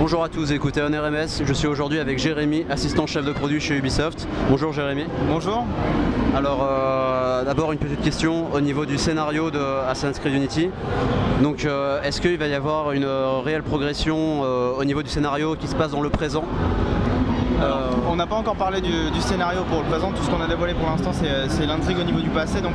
Bonjour à tous, écoutez OnRMS, je suis aujourd'hui avec Jérémy, assistant chef de produit chez Ubisoft. Bonjour Jérémy. Bonjour. Alors d'abord une petite question au niveau du scénario de Assassin's Creed Unity. Donc est-ce qu'il va y avoir une réelle progression au niveau du scénario qui se passe dans le présent? On n'a pas encore parlé du scénario pour le présent, tout ce qu'on a dévoilé pour l'instant c'est l'intrigue au niveau du passé, donc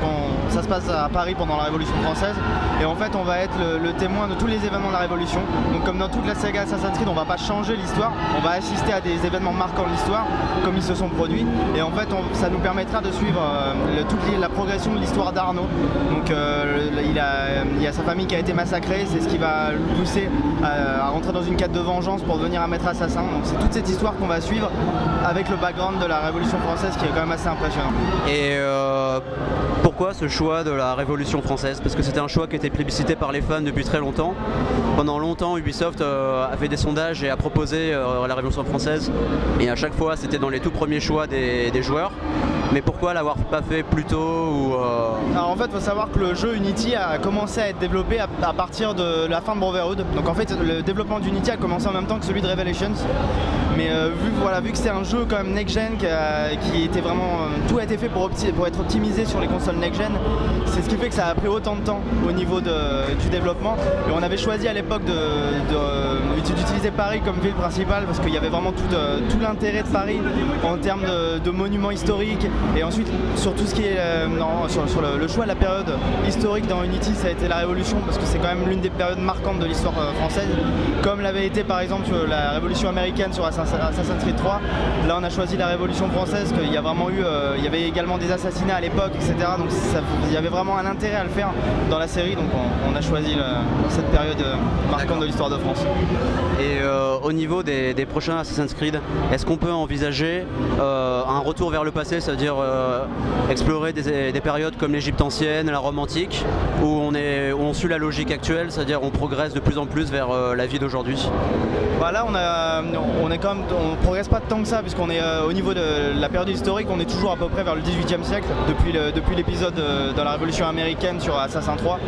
ça se passe à Paris pendant la Révolution française et en fait on va être le témoin de tous les événements de la Révolution. Donc comme dans toute la saga Assassin's Creed, on va pas changer l'histoire, on va assister à des événements marquants de l'histoire comme ils se sont produits et en fait ça nous permettra de suivre toute la progression de l'histoire d'Arnaud. Donc il y a sa famille qui a été massacrée, c'est ce qui va le pousser à rentrer dans une quête de vengeance pour devenir un maître assassin. Donc c'est toute cette histoire qu'on va suivre avec le background de la Révolution française qui est quand même assez impressionnant. Et pourquoi ce choix de la Révolution française? Parce que c'était un choix qui était plébiscité par les fans depuis très longtemps. Pendant longtemps, Ubisoft a fait des sondages et a proposé la Révolution française. Et à chaque fois, c'était dans les tout premiers choix des joueurs. Mais pourquoi l'avoir pas fait plus tôt ou Alors en fait, il faut savoir que le jeu Unity a commencé à être développé à partir de la fin de Brotherhood. Donc en fait, le développement d'Unity a commencé en même temps que celui de Revelations. Mais vu que c'est un jeu quand même next-gen qui était vraiment... tout a été fait pour être optimisé sur les consoles next-gen, c'est ce qui fait que ça a pris autant de temps au niveau du développement. Et on avait choisi à l'époque d'utiliser Paris comme ville principale parce qu'il y avait vraiment tout l'intérêt de Paris en termes de monuments historiques. Et ensuite, sur tout ce qui est sur le choix de la période historique dans Unity, ça a été la Révolution parce que c'est quand même l'une des périodes marquantes de l'histoire française, comme l'avait été par exemple la Révolution américaine sur Assassin's Creed 3. Là, on a choisi la Révolution française, qu'il y a vraiment eu, il y avait également des assassinats à l'époque, etc. Donc il y avait vraiment un intérêt à le faire dans la série, donc on a choisi cette période marquante de l'histoire de France. Et au niveau des prochains Assassin's Creed, est-ce qu'on peut envisager un retour vers le passé, c'est-à-dire explorer des périodes comme l'Égypte ancienne, la Rome antique, où on suit la logique actuelle, c'est-à-dire on progresse de plus en plus vers la vie d'aujourd'hui? Là on progresse pas tant que ça puisqu'on est au niveau de la période historique, on est toujours à peu près vers le 18e siècle depuis l'épisode dans la Révolution américaine sur Assassin 3.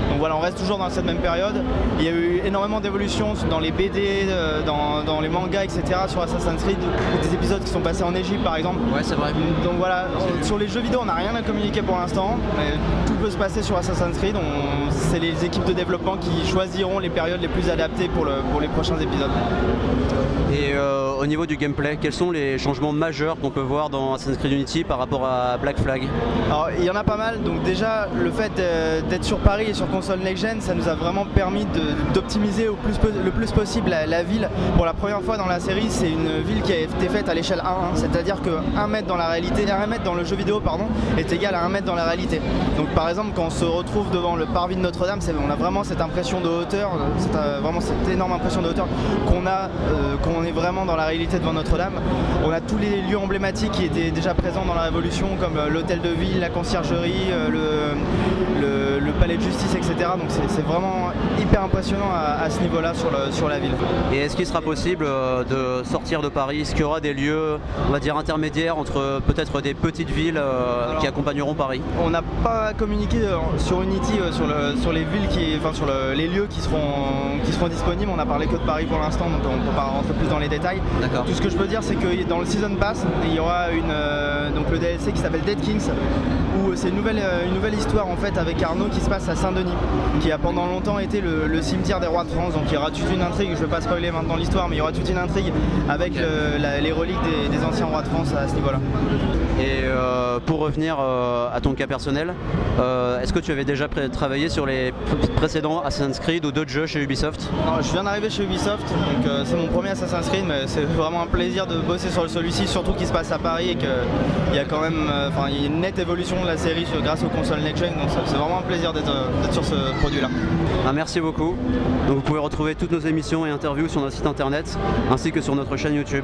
Donc voilà, on reste toujours dans cette même période. Il y a eu énormément d'évolutions dans les BD, dans les mangas, etc. sur Assassin's Creed, des épisodes qui sont passés en Égypte par exemple. Ouais, c'est vrai. Donc voilà, sur les jeux vidéo on n'a rien à communiquer pour l'instant, mais tout peut se passer sur Assassin's Creed. C'est les équipes de développement qui choisiront les périodes les plus adaptées pour les prochains épisodes. Et au niveau du gameplay, quels sont les changements majeurs qu'on peut voir dans Assassin's Creed Unity par rapport à Black Flag? Alors il y en a pas mal, donc déjà le fait d'être sur Paris et sur console next-gen, ça nous a vraiment permis d'optimiser le plus possible la ville. Pour la première fois dans la série, c'est une ville qui a été faite à l'échelle 1-1, c'est-à-dire que 1 mètre dans la réalité, 1 mètre dans le jeu vidéo pardon, est égal à 1 mètre dans la réalité. Donc par exemple quand on se retrouve devant le parvis de Notre-Dame, on a vraiment cette impression de hauteur, vraiment cette énorme impression de hauteur qu'on est vraiment dans la réalité devant Notre-Dame. On a tous les lieux emblématiques qui étaient déjà présents dans la Révolution, comme l'hôtel de ville, la conciergerie, le palais de justice, etc. Donc c'est vraiment hyper impressionnant à ce niveau-là sur la ville. Et est-ce qu'il sera possible de sortir de Paris? Est-ce qu'il y aura des lieux, on va dire, intermédiaires entre peut-être des petites villes qui accompagneront Paris? On n'a pas communiqué sur Unity sur les villes, sur les lieux qui seront disponibles. On n'a parlé que de Paris pour l'instant, donc on ne peut pas rentrer plus dans les détails. Tout ce que je peux dire, c'est que dans le Season Pass, il y aura donc le DLC qui s'appelle Dead Kings, où c'est une nouvelle histoire en fait avec Arnaud qui se passe à Saint-Denis, qui a pendant longtemps été le cimetière des rois de France. Donc il y aura toute une intrigue, je ne vais pas spoiler maintenant l'histoire, mais il y aura toute une intrigue avec les reliques des anciens rois de France à ce niveau-là. Et pour revenir à ton cas personnel, est-ce que tu avais déjà travaillé sur les précédents Assassin's Creed ou d'autres jeux chez Ubisoft? Non, je viens d'arriver chez Ubisoft, donc c'est mon premier Assassin's Creed, mais c'est vraiment un plaisir de bosser sur celui-ci, surtout qu'il se passe à Paris et qu'il y a quand même il y a une nette évolution de la série grâce aux consoles next-gen, donc c'est vraiment un plaisir d'être sur ce produit-là. Merci beaucoup. Donc vous pouvez retrouver toutes nos émissions et interviews sur notre site internet ainsi que sur notre chaîne YouTube.